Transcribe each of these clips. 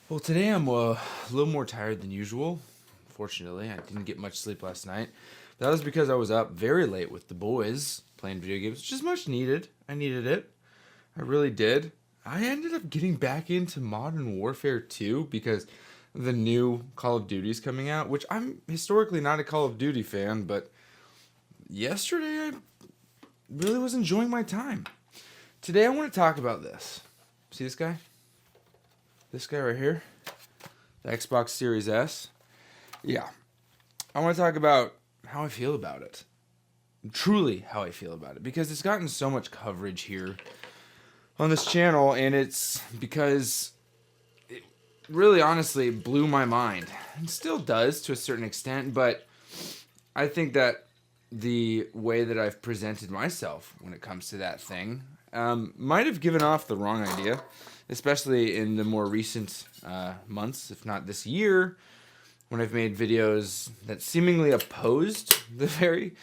Well, today I'm a little more tired than usual. Fortunately, I didn't get much sleep last night. That was because I was up very late with the boys playing video games, which is much needed. I needed it. I really did. I ended up getting back into Modern Warfare 2 because the new Call of Duty is coming out, which I'm historically not a Call of Duty fan, but yesterday I really was enjoying my time. Today I want to talk about this. See this guy? This guy right here? The Xbox Series S? Yeah. I want to talk about how I feel about it. Truly how I feel about it. Because it's gotten so much coverage here on this channel, and it's because it really honestly blew my mind. And still does to a certain extent, but I think that the way that I've presented myself when it comes to that thing might have given off the wrong idea, especially in the more recent months, if not this year, when I've made videos that seemingly opposed the very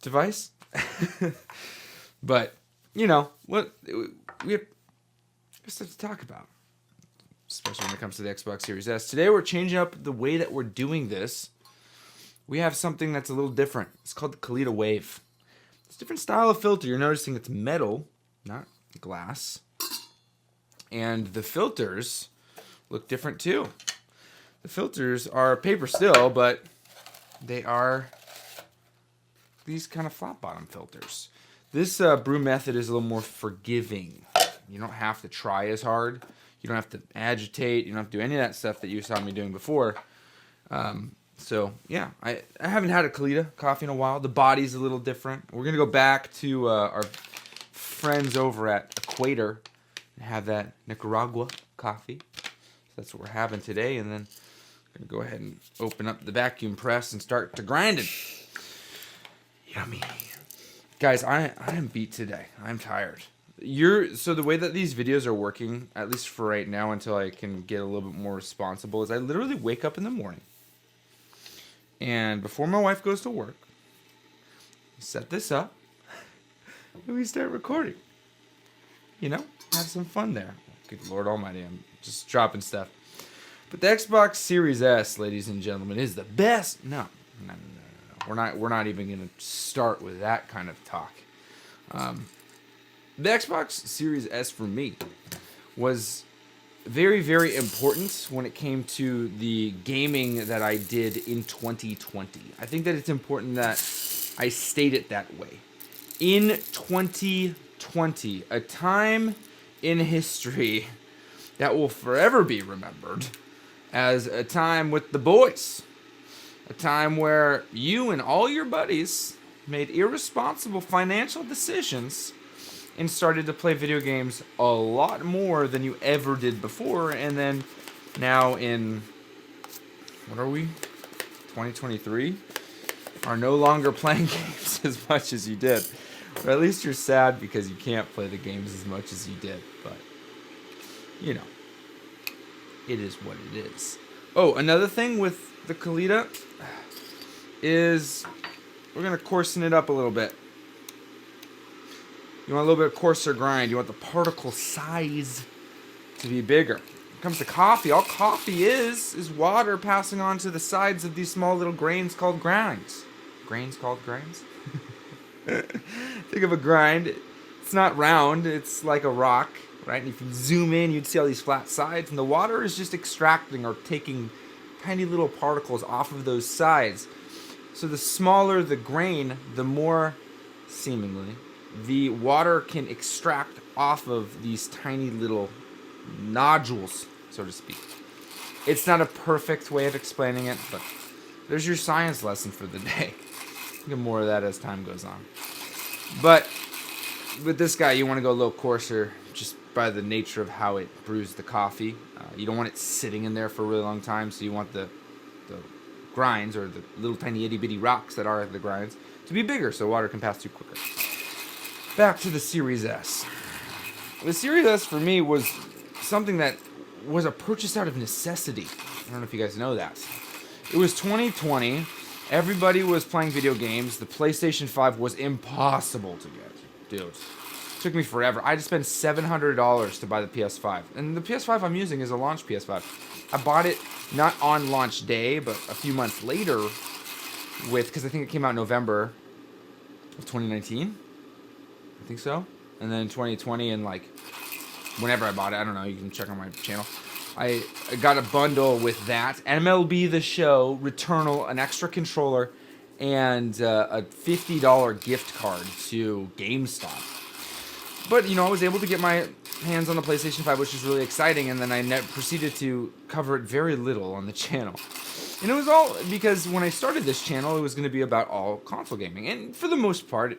device. But, you know, what we have stuff to talk about, especially when it comes to the Xbox Series S. Today we're changing up the way that we're doing this. We have something that's a little different. It's called the Kalita Wave. It's a different style of filter. You're noticing it's metal, not glass. And the filters look different too. The filters are paper still, but they are these kind of flat bottom filters. This brew method is a little more forgiving. You don't have to try as hard. You don't have to agitate. You don't have to do any of that stuff that you saw me doing before. So, yeah, I haven't had a Kalita coffee in a while. The body's a little different. We're going to go back to our friends over at Equator and have that Nicaragua coffee. So that's what we're having today. And then I'm going to go ahead and open up the vacuum press and start to grind it. Yummy. Guys, I am beat today. I'm tired. So the way that these videos are working, at least for right now until I can get a little bit more responsible, is I literally wake up in the morning. And before my wife goes to work, we set this up, and we start recording. You know, have some fun there. Good Lord Almighty, I'm just dropping stuff. But the Xbox Series S, ladies and gentlemen, is the best. No. We're not even going to start with that kind of talk. The Xbox Series S for me was very, very important when it came to the gaming that I did in 2020. I think that it's important that I state it that way. In 2020, a time in history that will forever be remembered as a time with the boys. A time where you and all your buddies made irresponsible financial decisions and started to play video games a lot more than you ever did before. And then now in, what are we, 2023, are no longer playing games as much as you did. Or at least you're sad because you can't play the games as much as you did. But, you know, it is what it is. Oh, another thing with the Kalita is we're going to coarsen it up a little bit. You want a little bit coarser grind. You want the particle size to be bigger. When it comes to coffee, all coffee is water passing on to the sides of these small little grains called grinds. Grains called grinds? Think of a grind. It's not round. It's like a rock, right? And if you zoom in, you'd see all these flat sides. And the water is just extracting or taking tiny little particles off of those sides. So the smaller the grain, the more, seemingly, the water can extract off of these tiny little nodules, so to speak. It's not a perfect way of explaining it, but there's your science lesson for the day. Get more of that as time goes on. But with this guy, you want to go a little coarser just by the nature of how it brews the coffee. You don't want it sitting in there for a really long time, so you want the grinds, or the little tiny itty-bitty rocks that are the grinds, to be bigger so water can pass through quicker. Back to the Series S. The Series S for me was something that was a purchase out of necessity. I don't know if you guys know that. It was 2020. Everybody was playing video games. The PlayStation 5 was impossible to get. Dude. took me forever. I had to spend $700 to buy the PS5. And the PS5 I'm using is a launch PS5. I bought it not on launch day, but a few months later because I think it came out in November of 2019. I think so. And then 2020 and like whenever I bought it, I don't know, you can check on my channel. I got a bundle with that, MLB The Show, Returnal, an extra controller, and a $50 gift card to GameStop. But, I was able to get my hands on the PlayStation 5, which is really exciting, and then I proceeded to cover it very little on the channel. And it was all because when I started this channel, it was going to be about all console gaming. And for the most part,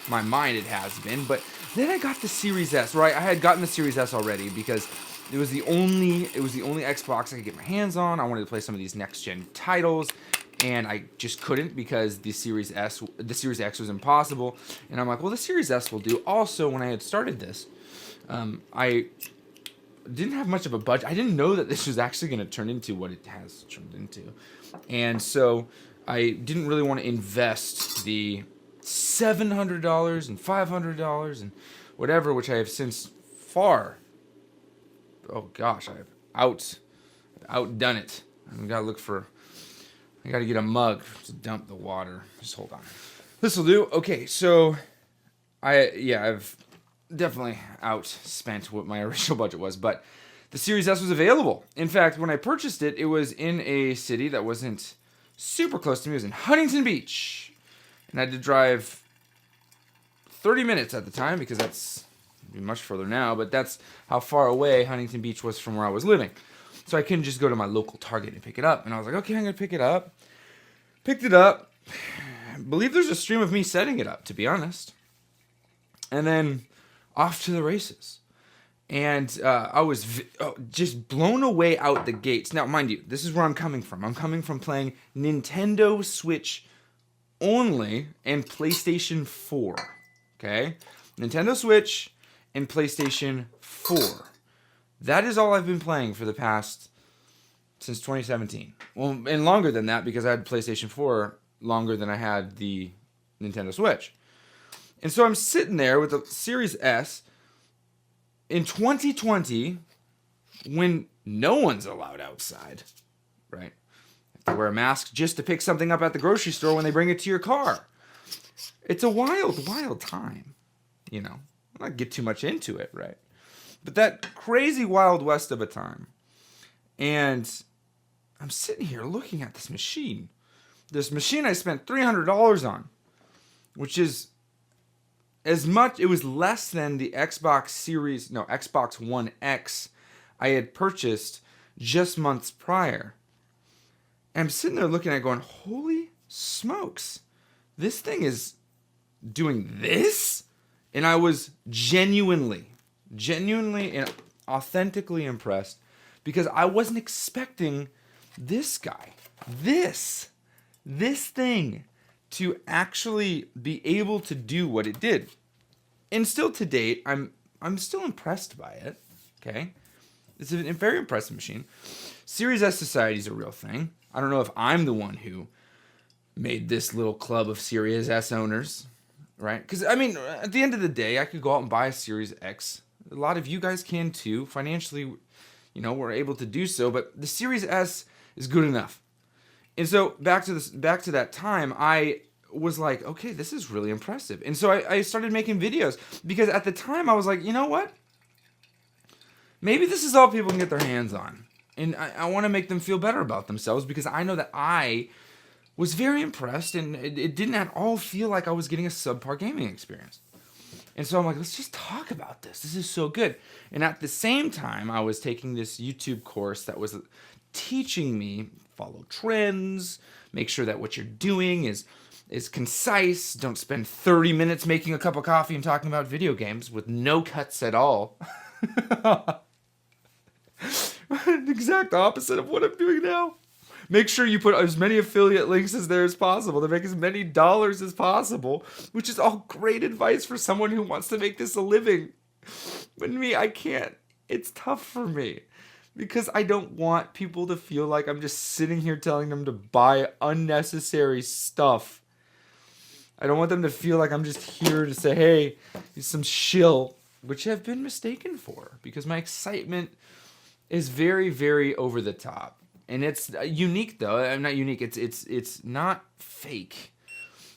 my mind it has been. But then I got the Series S, right? I had gotten the Series S already because it was the only Xbox I could get my hands on. I wanted to play some of these next-gen titles. And I just couldn't because the Series X was impossible. And I'm like, well, the Series S will do. Also, when I had started this, I didn't have much of a budget. I didn't know that this was actually going to turn into what it has turned into. And so I didn't really want to invest the $700 and $500 and whatever, which I have since I've outdone it. I've got to look for... I gotta get a mug to dump the water. Just hold on. This'll do. Okay, so I've definitely outspent what my original budget was, but the Series S was available. In fact, when I purchased it, it was in a city that wasn't super close to me. It was in Huntington Beach, and I had to drive 30 minutes at the time because that's much further now, but that's how far away Huntington Beach was from where I was living. So I couldn't just go to my local Target and pick it up. And I was like, okay, I'm going to pick it up. Picked it up. I believe there's a stream of me setting it up, to be honest. And then off to the races. And I was just blown away out the gates. Now, mind you, this is where I'm coming from. I'm coming from playing Nintendo Switch only and PlayStation 4. Okay? Nintendo Switch and PlayStation 4. That is all I've been playing for the past, since 2017. Well, and longer than that because I had PlayStation 4 longer than I had the Nintendo Switch. And so I'm sitting there with the Series S in 2020 when no one's allowed outside, right? You have to wear a mask just to pick something up at the grocery store when they bring it to your car. It's a wild, wild time, I'm not get too much into it, right? But that crazy Wild West of a time. And I'm sitting here looking at this machine. This machine I spent $300 on. Which is it was less than the Xbox One X I had purchased just months prior. And I'm sitting there looking at it going, holy smokes. This thing is doing this? And I was genuinely and authentically impressed because I wasn't expecting this guy, this thing to actually be able to do what it did. And still to date, I'm still impressed by it. Okay? It's a very impressive machine. Series S Society is a real thing. I don't know if I'm the one who made this little club of Series S owners, right? Because, at the end of the day, I could go out and buy a Series X. A lot of you guys can too. Financially, we're able to do so. But the Series S is good enough. And so back to that time, I was like, okay, this is really impressive. And so I started making videos because at the time I was like, you know what? Maybe this is all people can get their hands on. And I want to make them feel better about themselves because I know that I was very impressed and it didn't at all feel like I was getting a subpar gaming experience. And so I'm like, let's just talk about this. This is so good. And at the same time, I was taking this YouTube course that was teaching me follow trends, make sure that what you're doing is concise. Don't spend 30 minutes making a cup of coffee and talking about video games with no cuts at all. The exact opposite of what I'm doing now. Make sure you put as many affiliate links as there as possible to make as many dollars as possible, which is all great advice for someone who wants to make this a living. But me, I can't. It's tough for me because I don't want people to feel like I'm just sitting here telling them to buy unnecessary stuff. I don't want them to feel like I'm just here to say, hey, he's some shill, which I've been mistaken for, because my excitement is very, very over the top. And it's unique, though. I'm not unique. It's not fake.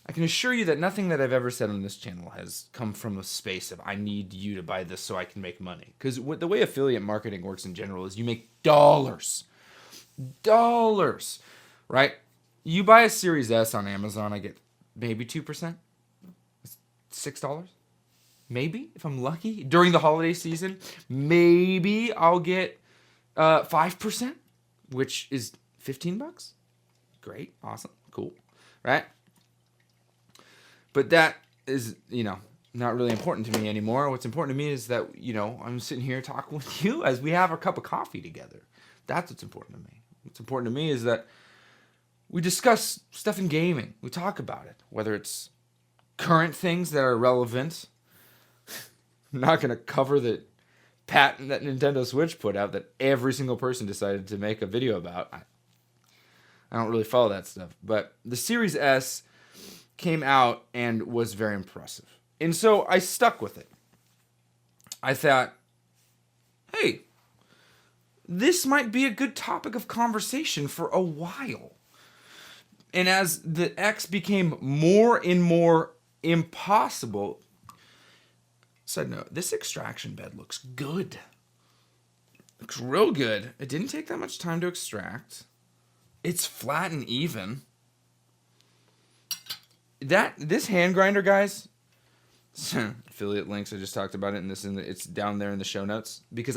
I can assure you that nothing that I've ever said on this channel has come from a space of I need you to buy this so I can make money. Because the way affiliate marketing works in general is you make dollars. Dollars. Right? You buy a Series S on Amazon, I get maybe 2%. $6. Maybe, if I'm lucky. During the holiday season, maybe I'll get 5%, which is $15. Great. Awesome. Cool. Right? But that is, not really important to me anymore. What's important to me is that, I'm sitting here talking with you as we have our cup of coffee together. That's what's important to me. What's important to me is that we discuss stuff in gaming. We talk about it, whether it's current things that are relevant. I'm not going to cover the patent that Nintendo Switch put out that every single person decided to make a video about. I don't really follow that stuff. But the Series S came out and was very impressive. And so I stuck with it. I thought, hey, this might be a good topic of conversation for a while. And as the X became more and more impossible, side note, this extraction bed looks good. Looks real good. It didn't take that much time to extract. It's flat and even. This hand grinder, guys, affiliate links, I just talked about it, and it's down there in the show notes, because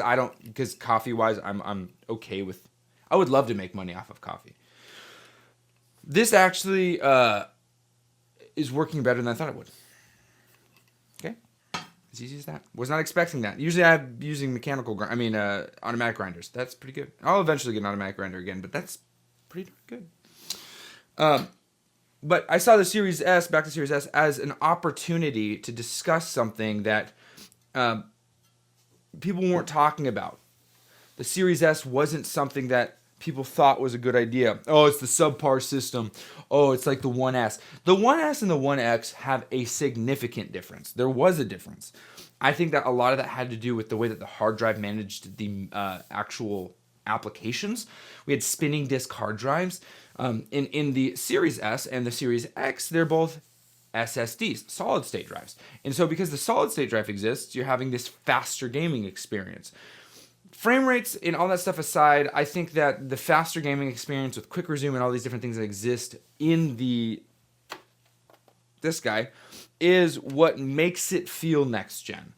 coffee wise, I'm okay with, I would love to make money off of coffee. This actually is working better than I thought it would. Okay, as easy as that. Was not expecting that. Usually I'm using automatic grinders. That's pretty good. I'll eventually get an automatic grinder again, but that's pretty good. But I saw the Series S, back to Series S, as an opportunity to discuss something that people weren't talking about. The Series S wasn't something that people thought was a good idea. Oh, it's the subpar system. Oh, it's like the 1S. The 1S and the 1X have a significant difference. There was a difference. I think that a lot of that had to do with the way that the hard drive managed the actual applications. We had spinning disk hard drives. In the Series S and the Series X, they're both SSDs, solid state drives. And so because the solid state drive exists, you're having this faster gaming experience. Frame rates and all that stuff aside, I think that the faster gaming experience with quick resume and all these different things that exist in this guy is what makes it feel next gen.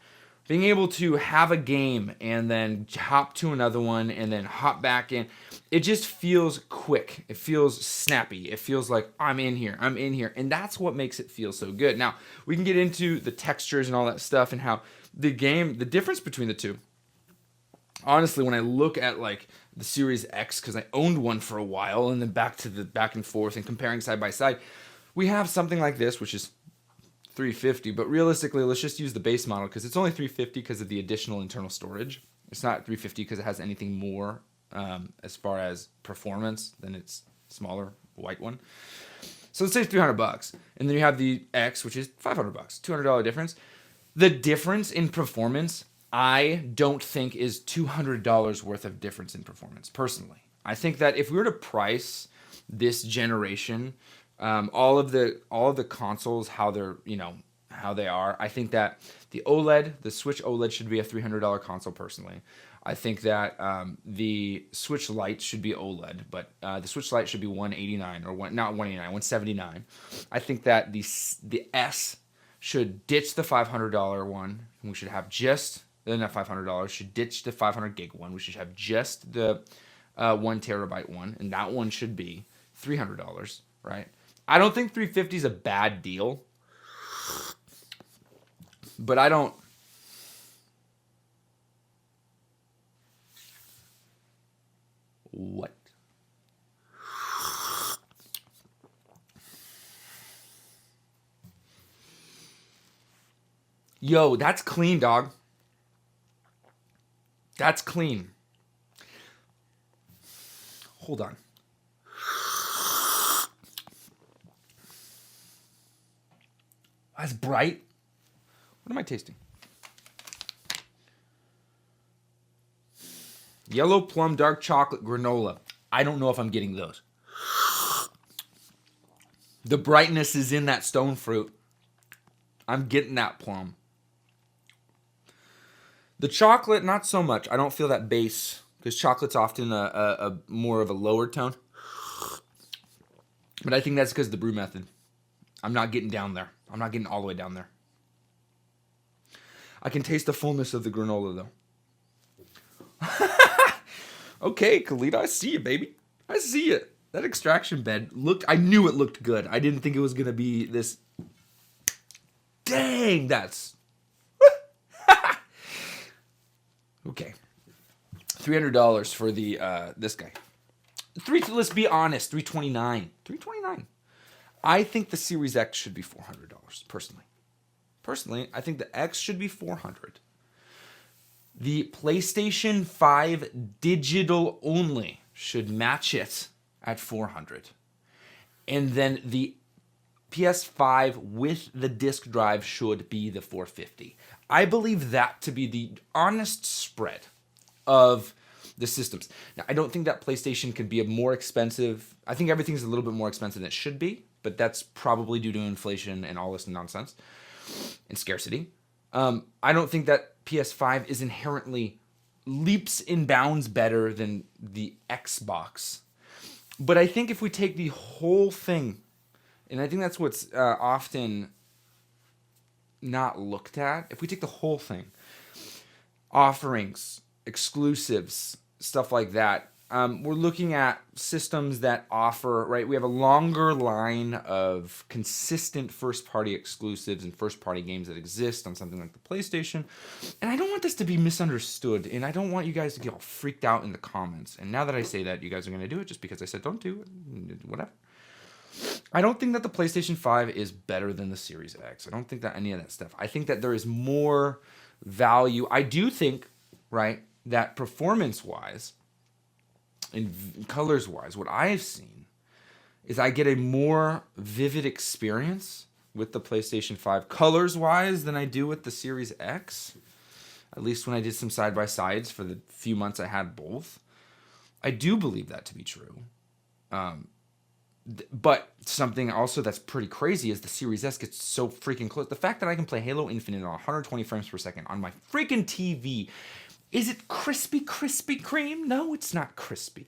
Being able to have a game and then hop to another one and then hop back in, it just feels quick. It feels snappy. It feels like I'm in here. And that's what makes it feel so good. Now, we can get into the textures and all that stuff and how the difference between the two. Honestly, when I look at like the Series X, because I owned one for a while, and then back and forth and comparing side by side, we have something like this, which is $350, but realistically, let's just use the base model because it's only $350 because of the additional internal storage. It's not $350 because it has anything more as far as performance than its smaller white one. So let's say it's $300, and then you have the X, which is $500, $200 difference. The difference in performance, I don't think is $200 worth of difference in performance. Personally, I think that if we were to price this generation, all of the consoles, how they are. I think that the Switch OLED should be a $300 console. Personally, I think that the Switch Lite should be OLED, but the Switch Lite should be $189 or not $189, $179. I think that the S should ditch the $500 one, and we should have just not $500. Should ditch the 500 gig one. We should have just the 1 terabyte one, and that one should be $300, right? I don't think $350 is a bad deal, but I don't. What? Yo, that's clean, dog. That's clean. Hold on. That's bright. What am I tasting? Yellow plum dark chocolate granola. I don't know if I'm getting those. The brightness is in that stone fruit. I'm getting that plum. The chocolate, not so much. I don't feel that base because chocolate's often a more of a lower tone. But I think that's because of the brew method. I'm not getting down there. I'm not getting all the way down there. I can taste the fullness of the granola, though. Okay, Khalid, I see you, baby. I see it. That extraction bed looked... I knew it looked good. I didn't think it was going to be this... Dang, that's... Okay. $300 for the this guy. Let's be honest, $329. $329. I think the Series X should be $400, personally. Personally, I think the X should be $400. The PlayStation 5 digital only should match it at $400. And then the PS5 with the disc drive should be the $450. I believe that to be the honest spread of the systems. Now, I don't think that PlayStation could be a more expensive... I think everything's a little bit more expensive than it should be, but that's probably due to inflation and all this nonsense and scarcity. I don't think that PS5 is inherently leaps and bounds better than the Xbox. But I think if we take the whole thing, and I think that's what's often not looked at, if we take the whole thing, offerings, exclusives, stuff like that, we're looking at systems that offer, right? We have a longer line of consistent first-party exclusives and first-party games that exist on something like the PlayStation. And I don't want this to be misunderstood, and I don't want you guys to get all freaked out in the comments. And now that I say that, you guys are going to do it just because I said don't do it, whatever. I don't think that the PlayStation 5 is better than the Series X. I don't think that any of that stuff. I think that there is more value. I do think, right, that performance-wise and colors-wise, what I've seen is I get a more vivid experience with the PlayStation 5 colors-wise than I do with the Series X. At least when I did some side-by-sides for the few months I had both. I do believe that to be true. But something also that's pretty crazy is the Series S gets so freaking close. The fact that I can play Halo Infinite at 120 frames per second on my freaking TV. Is it crispy cream? No, it's not crispy.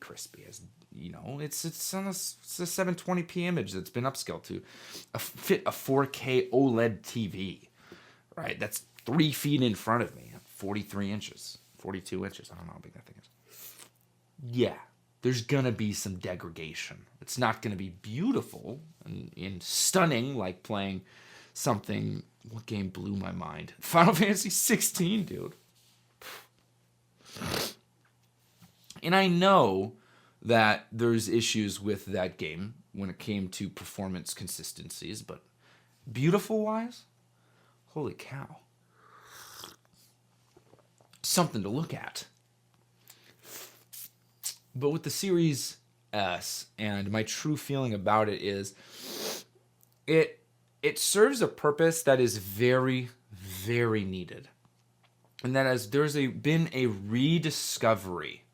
As you know, it's on it's a 720p image that's been upscaled to fit a 4K OLED TV. Right? That's 3 feet in front of me. 43 inches. 42 inches. I don't know how big that thing is. Yeah. There's going to be some degradation. It's not going to be beautiful and stunning like playing something... What game blew my mind? Final Fantasy 16, dude. And I know that there's issues with that game when it came to performance consistencies, but beautiful-wise, holy cow. Something to look at. But with the Series S, and my true feeling about it is, it serves a purpose that is very, very needed. And that is, there's been a rediscovery,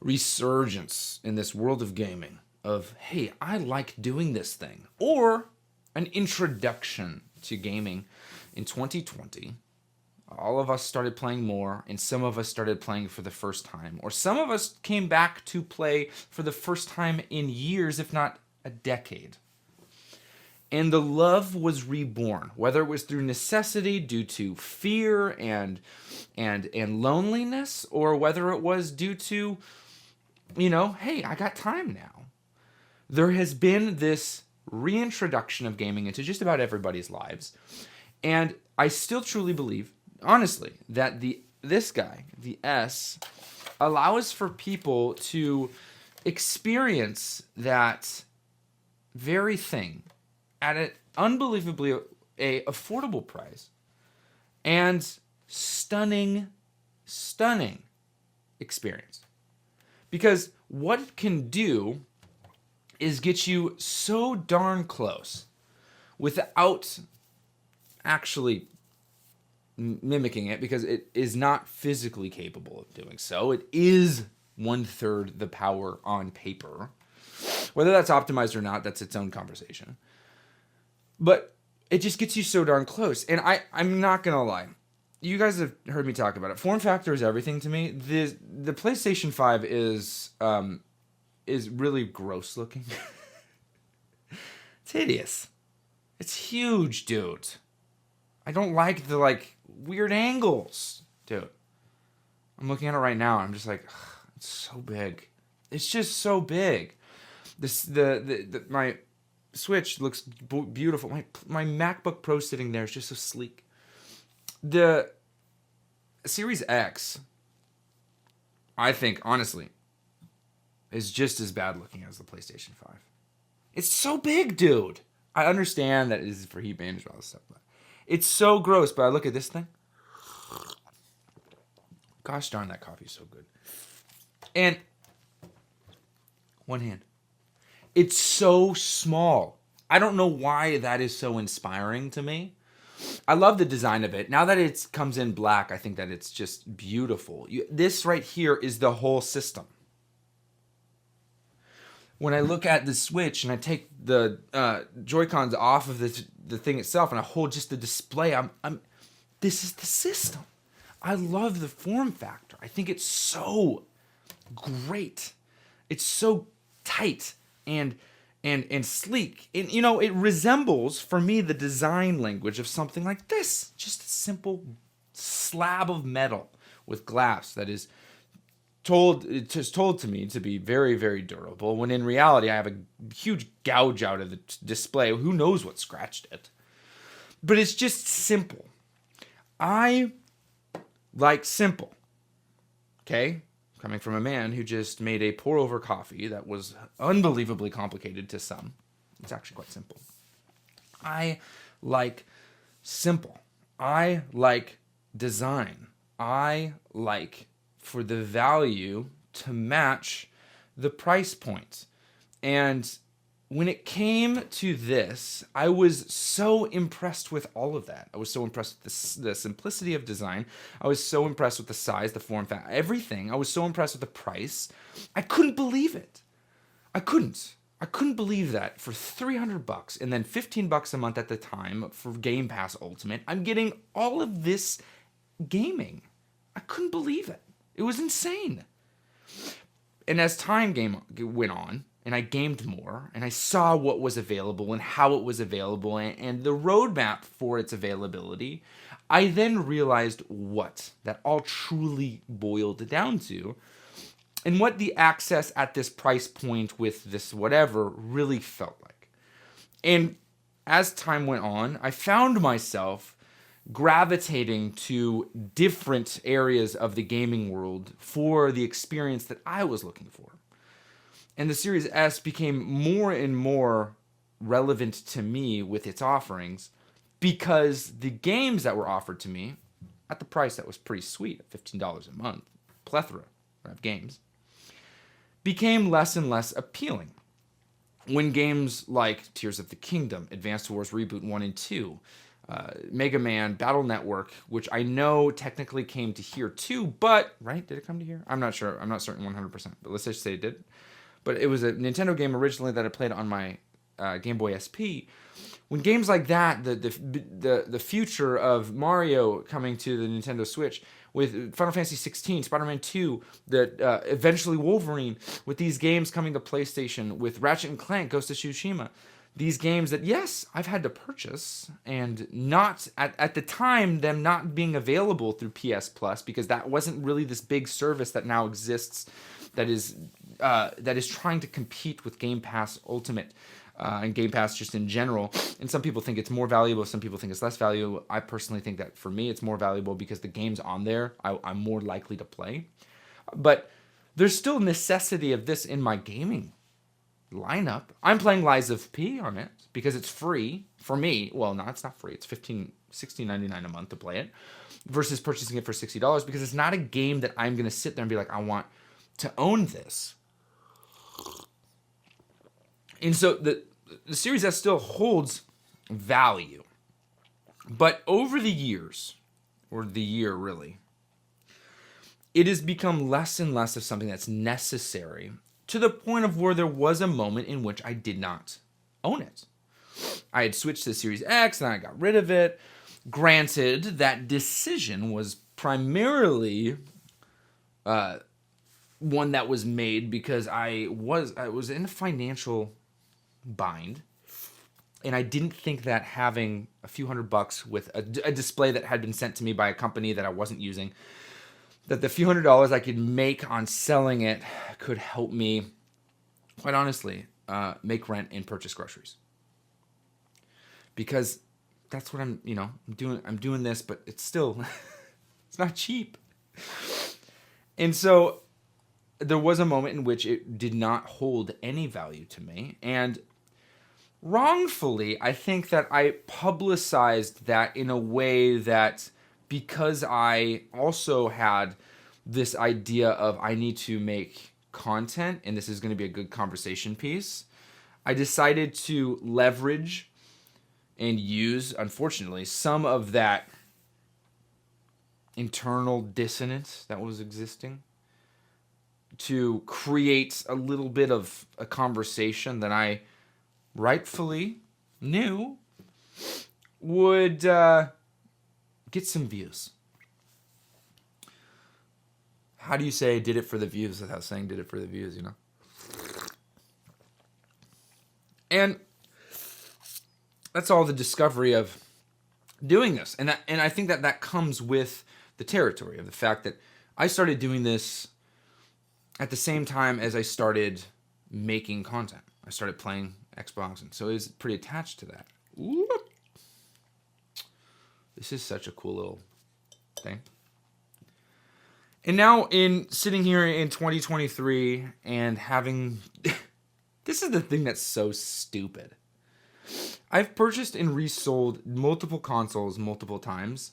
resurgence in this world of gaming of, hey, I like doing this thing. Or an introduction to gaming in 2020. All of us started playing more, and some of us started playing for the first time. Or some of us came back to play for the first time in years, if not a decade. And the love was reborn, whether it was through necessity due to fear and loneliness, or whether it was due to, hey, I got time now. There has been this reintroduction of gaming into just about everybody's lives. And I still truly believe, honestly, that this guy, the S, allows for people to experience that very thing at an unbelievably affordable price and stunning experience. Because what it can do is get you so darn close without actually mimicking it because it is not physically capable of doing so. It is 1/3 the power on paper. Whether that's optimized or not, that's its own conversation. But it just gets you so darn close. And I'm not going to lie. You guys have heard me talk about it. Form factor is everything to me. The PlayStation 5 is really gross looking. It's hideous. It's huge, dude. I don't like the weird angles, dude. I'm looking at it right now. I'm just like, ugh, it's so big. It's just so big. My Switch looks beautiful. My MacBook Pro sitting there is just so sleek. The Series X, I think, honestly, is just as bad looking as the PlayStation 5. It's so big, dude. I understand that it is for heat management and all this stuff, but it's so gross. But I look at this thing. Gosh darn, that coffee is so good. And one hand. It's so small. I don't know why that is so inspiring to me. I love the design of it. Now that it comes in black, I think that it's just beautiful. This right here is the whole system. When I look at the Switch and I take the Joy-Cons off of the thing itself and I hold just the display, this is the system. I love the form factor. I think it's so great. It's so tight and sleek. And, it resembles, for me, the design language of something like this. Just a simple slab of metal with glass that is told to me to be very, very durable, when in reality I have a huge gouge out of the display. Who knows what scratched it? But it's just simple. I like simple. Okay? Coming from a man who just made a pour-over coffee that was unbelievably complicated to some. It's actually quite simple. I like simple. I like design. I like for the value to match the price point. And when it came to this, I was so impressed with all of that. I was so impressed with the simplicity of design. I was so impressed with the size, the form factor, everything. I was so impressed with the price. I couldn't believe it. I couldn't believe that for $300 and then $15 a month at the time for Game Pass Ultimate, I'm getting all of this gaming. I couldn't believe it. It was insane. And as time went on, and I gamed more, and I saw what was available and how it was available and the roadmap for its availability, I then realized what that all truly boiled down to, and what the access at this price point with this whatever really felt like. And as time went on, I found myself gravitating to different areas of the gaming world for the experience that I was looking for. And the Series S became more and more relevant to me with its offerings because the games that were offered to me at the price that was pretty sweet, at $15 a month, plethora of games, became less and less appealing. When games like Tears of the Kingdom, Advanced Wars Reboot 1 and 2, Mega Man, Battle Network, which I know technically came to here too, but, right? Did it come to here? I'm not sure. I'm not certain 100%, but let's just say it did. But it was a Nintendo game originally that I played on my Game Boy SP. When games like that, the future of Mario coming to the Nintendo Switch, with Final Fantasy 16, Spider-Man 2, eventually Wolverine, with these games coming to PlayStation, with Ratchet and Clank, Ghost of Tsushima, these games that, yes, I've had to purchase, and not, at the time, them not being available through PS Plus, because that wasn't really this big service that now exists that is trying to compete with Game Pass Ultimate and Game Pass just in general. And some people think it's more valuable, some people think it's less valuable. I personally think that for me it's more valuable because the games on there I'm more likely to play. But there's still necessity of this in my gaming lineup. I'm playing Lies of P on it because it's free for me. Well, no, it's not free. It's $16.99 a month to play it versus purchasing it for $60 because it's not a game that I'm going to sit there and be like, I want to own this. And so the Series S still holds value. But over the years, or the year really, it has become less and less of something that's necessary, to the point of where there was a moment in which I did not own it. I had switched to the Series X and I got rid of it. Granted, that decision was primarily one that was made because I was in a financial bind, and I didn't think that having a few $100 with a display that had been sent to me by a company that I wasn't using, that the few $100 I could make on selling it could help me, quite honestly, make rent and purchase groceries. Because that's what I'm doing. I'm doing this, but it's still, it's not cheap. And so there was a moment in which it did not hold any value to me. And wrongfully, I think that I publicized that in a way that, because I also had this idea of I need to make content and this is going to be a good conversation piece, I decided to leverage and use, unfortunately, some of that internal dissonance that was existing to create a little bit of a conversation that I rightfully knew would get some views. How do you say did it for the views without saying did it for the views, And that's all the discovery of doing this. And I think that comes with the territory of the fact that I started doing this at the same time as I started making content. I started playing Xbox, and so it was pretty attached to that. Ooh. This is such a cool little thing. And now in sitting here in 2023 and having... this is the thing that's so stupid. I've purchased and resold multiple consoles multiple times.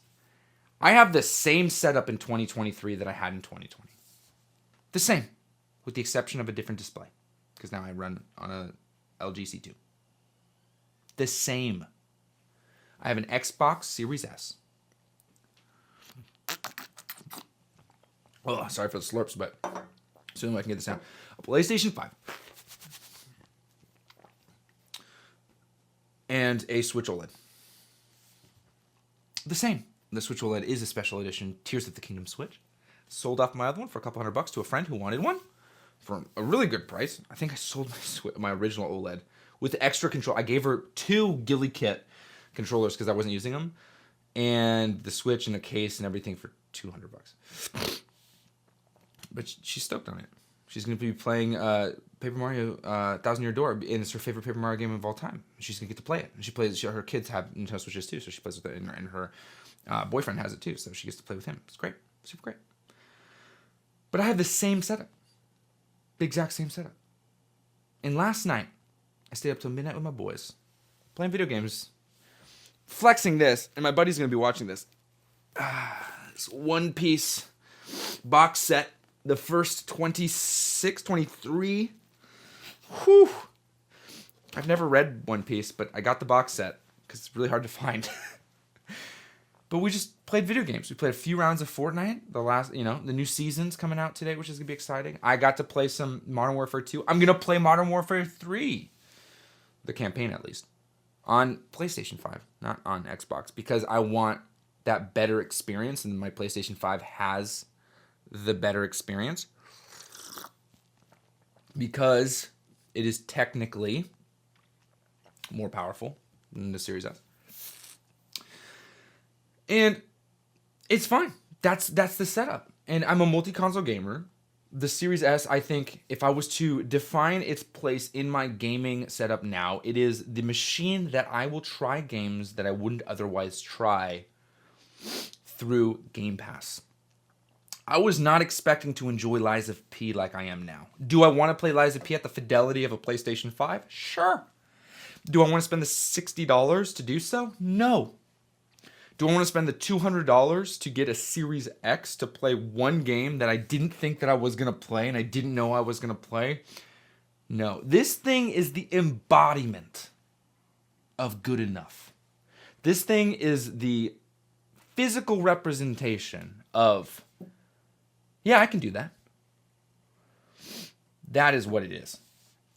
I have the same setup in 2023 that I had in 2020. The same, with the exception of a different display, because now I run on a LG C2. The same. I have an Xbox Series S. Oh, sorry for the slurps, but soon I can get this down. A PlayStation 5. And a Switch OLED. The same. The Switch OLED is a special edition Tears of the Kingdom Switch. Sold off my other one for a couple $100 to a friend who wanted one for a really good price. I think I sold my original OLED with extra control. I gave her 2 Ghillie Kit controllers because I wasn't using them, and the Switch and a case and everything for $200. But she's stoked on it. She's going to be playing Paper Mario Thousand Year Door, and it's her favorite Paper Mario game of all time. She's going to get to play it. And she plays. Her kids have Nintendo Switches too, so she plays with it, and her boyfriend has it too, so she gets to play with him. It's great. Super great. But I have the same setup. The exact same setup. And last night, I stayed up till midnight with my boys, playing video games, flexing this, and my buddy's going to be watching this. This One Piece box set. The first 26, 23. Whew. I've never read One Piece, but I got the box set because it's really hard to find. But we just played video games. We played a few rounds of Fortnite. The last, the new season's coming out today, which is going to be exciting. I got to play some Modern Warfare 2. I'm going to play Modern Warfare 3. The campaign, at least. On PlayStation 5, not on Xbox. Because I want that better experience, and my PlayStation 5 has the better experience because it is technically more powerful than the Series S. And it's fine. That's the setup. And I'm a multi-console gamer. The Series S, I think, if I was to define its place in my gaming setup now, it is the machine that I will try games that I wouldn't otherwise try through Game Pass. I was not expecting to enjoy Lies of P like I am now. Do I want to play Lies of P at the fidelity of a PlayStation 5? Sure. Do I want to spend the $60 to do so? No. Do I want to spend the $200 to get a Series X to play one game that I didn't think that I was going to play and I didn't know I was going to play? No. This thing is the embodiment of good enough. This thing is the physical representation of, yeah, I can do that. That is what it is.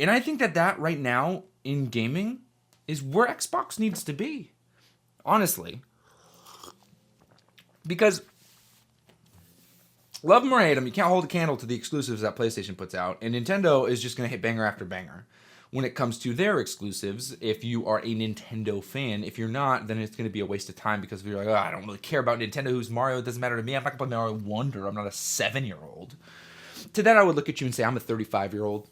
And I think that right now in gaming is where Xbox needs to be. Honestly. Because, love them or hate them, you can't hold a candle to the exclusives that PlayStation puts out. And Nintendo is just going to hit banger after banger when it comes to their exclusives. If you are a Nintendo fan, if you're not, then it's going to be a waste of time because you're like, oh, I don't really care about Nintendo. Who's Mario? It doesn't matter to me. I'm not going to play Mario Wonder. I'm not a 7-year-old. To that, I would look at you and say, I'm a 35-year-old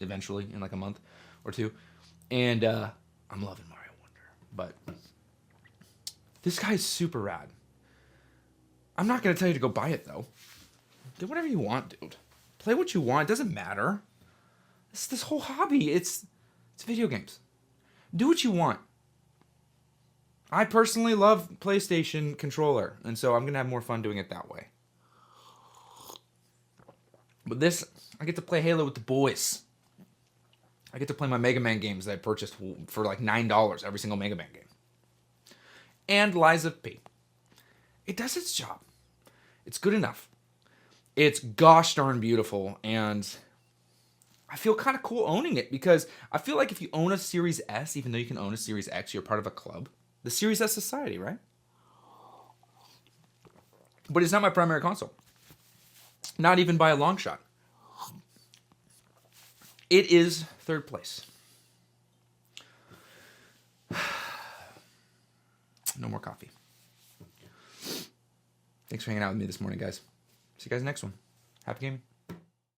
eventually in like a month or two. And I'm loving Mario Wonder. But this guy's super rad. I'm not going to tell you to go buy it, though. Do whatever you want, dude. Play what you want. It doesn't matter. It's this whole hobby. It's video games. Do what you want. I personally love PlayStation controller, and so I'm going to have more fun doing it that way. But this, I get to play Halo with the boys. I get to play my Mega Man games that I purchased for like $9, every single Mega Man game. And Lies of P. It does its job. It's good enough. It's gosh darn beautiful, and I feel kind of cool owning it because I feel like if you own a Series S, even though you can own a Series X, you're part of a club. The Series S Society, right? But it's not my primary console. Not even by a long shot. It is third place. No more coffee. Thanks for hanging out with me this morning, guys. See you guys next one. Happy gaming.